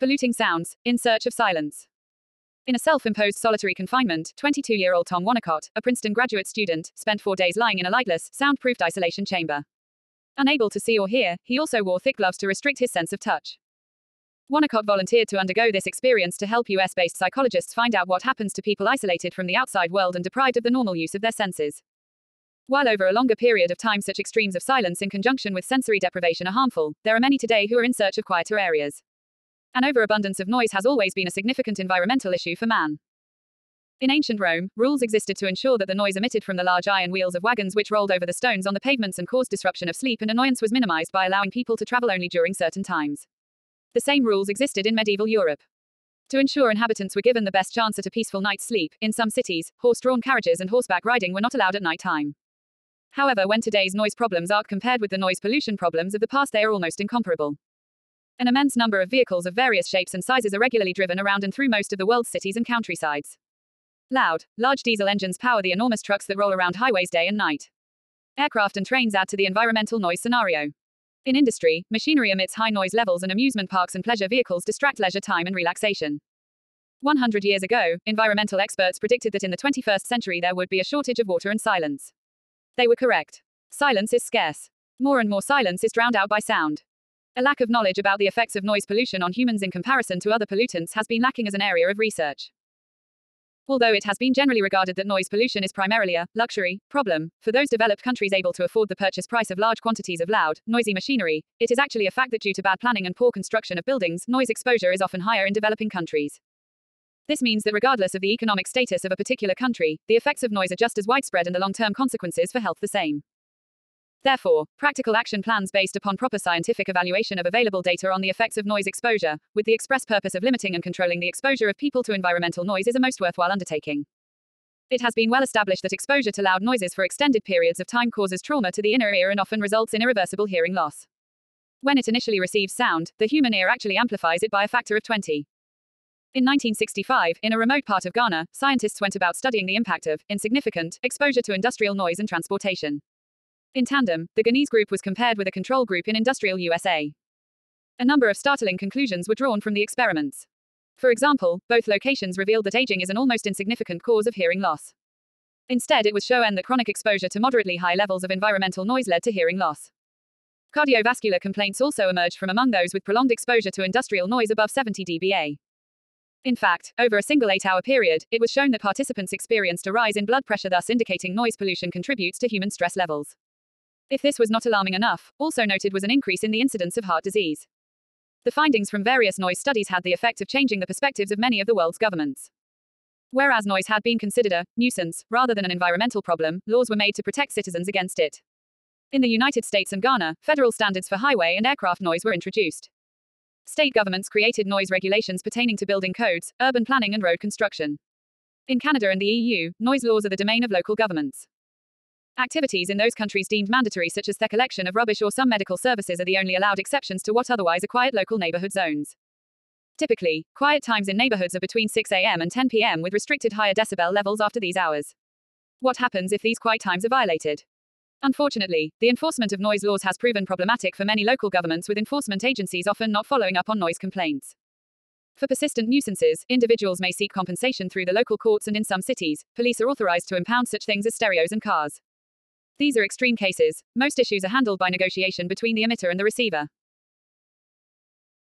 Polluting sounds, in search of silence. In a self-imposed solitary confinement, 22-year-old Tom Wonnacott, a Princeton graduate student, spent 4 days lying in a lightless, soundproofed isolation chamber. Unable to see or hear, he also wore thick gloves to restrict his sense of touch. Wonnacott volunteered to undergo this experience to help US-based psychologists find out what happens to people isolated from the outside world and deprived of the normal use of their senses. While over a longer period of time such extremes of silence in conjunction with sensory deprivation are harmful, there are many today who are in search of quieter areas. An overabundance of noise has always been a significant environmental issue for man. In ancient Rome, rules existed to ensure that the noise emitted from the large iron wheels of wagons which rolled over the stones on the pavements and caused disruption of sleep and annoyance was minimized by allowing people to travel only during certain times. The same rules existed in medieval Europe. To ensure inhabitants were given the best chance at a peaceful night's sleep, in some cities, horse-drawn carriages and horseback riding were not allowed at night time. However, when today's noise problems are compared with the noise pollution problems of the past, they are almost incomparable. An immense number of vehicles of various shapes and sizes are regularly driven around and through most of the world's cities and countrysides. Loud, large diesel engines power the enormous trucks that roll around highways day and night. Aircraft and trains add to the environmental noise scenario. In industry, machinery emits high noise levels and amusement parks and pleasure vehicles distract leisure time and relaxation. 100 years ago, environmental experts predicted that in the 21st century there would be a shortage of water and silence. They were correct. Silence is scarce. More and more silence is drowned out by sound. A lack of knowledge about the effects of noise pollution on humans in comparison to other pollutants has been lacking as an area of research. Although it has been generally regarded that noise pollution is primarily a luxury problem for those developed countries able to afford the purchase price of large quantities of loud, noisy machinery, it is actually a fact that due to bad planning and poor construction of buildings, noise exposure is often higher in developing countries. This means that regardless of the economic status of a particular country, the effects of noise are just as widespread and the long-term consequences for health the same. Therefore, practical action plans based upon proper scientific evaluation of available data on the effects of noise exposure, with the express purpose of limiting and controlling the exposure of people to environmental noise is a most worthwhile undertaking. It has been well established that exposure to loud noises for extended periods of time causes trauma to the inner ear and often results in irreversible hearing loss. When it initially receives sound, the human ear actually amplifies it by a factor of 20. In 1965, in a remote part of Ghana, scientists went about studying the impact of insignificant exposure to industrial noise and transportation. In tandem, the Ghanese group was compared with a control group in industrial USA. A number of startling conclusions were drawn from the experiments. For example, both locations revealed that aging is an almost insignificant cause of hearing loss. Instead, it was shown that chronic exposure to moderately high levels of environmental noise led to hearing loss. Cardiovascular complaints also emerged from among those with prolonged exposure to industrial noise above 70 dBA. In fact, over a single 8-hour period, it was shown that participants experienced a rise in blood pressure, thus indicating noise pollution contributes to human stress levels. If this was not alarming enough, also noted was an increase in the incidence of heart disease. The findings from various noise studies had the effect of changing the perspectives of many of the world's governments. Whereas noise had been considered a nuisance, rather than an environmental problem, laws were made to protect citizens against it. In the United States and Ghana, federal standards for highway and aircraft noise were introduced. State governments created noise regulations pertaining to building codes, urban planning and road construction. In Canada and the EU, noise laws are the domain of local governments. Activities in those countries deemed mandatory, such as the collection of rubbish or some medical services, are the only allowed exceptions to what otherwise are quiet local neighborhood zones. Typically, quiet times in neighborhoods are between 6 a.m. and 10 p.m. with restricted higher decibel levels after these hours. What happens if these quiet times are violated? Unfortunately, the enforcement of noise laws has proven problematic for many local governments, with enforcement agencies often not following up on noise complaints. For persistent nuisances, individuals may seek compensation through the local courts, and in some cities, police are authorized to impound such things as stereos and cars. These are extreme cases. Most issues are handled by negotiation between the emitter and the receiver.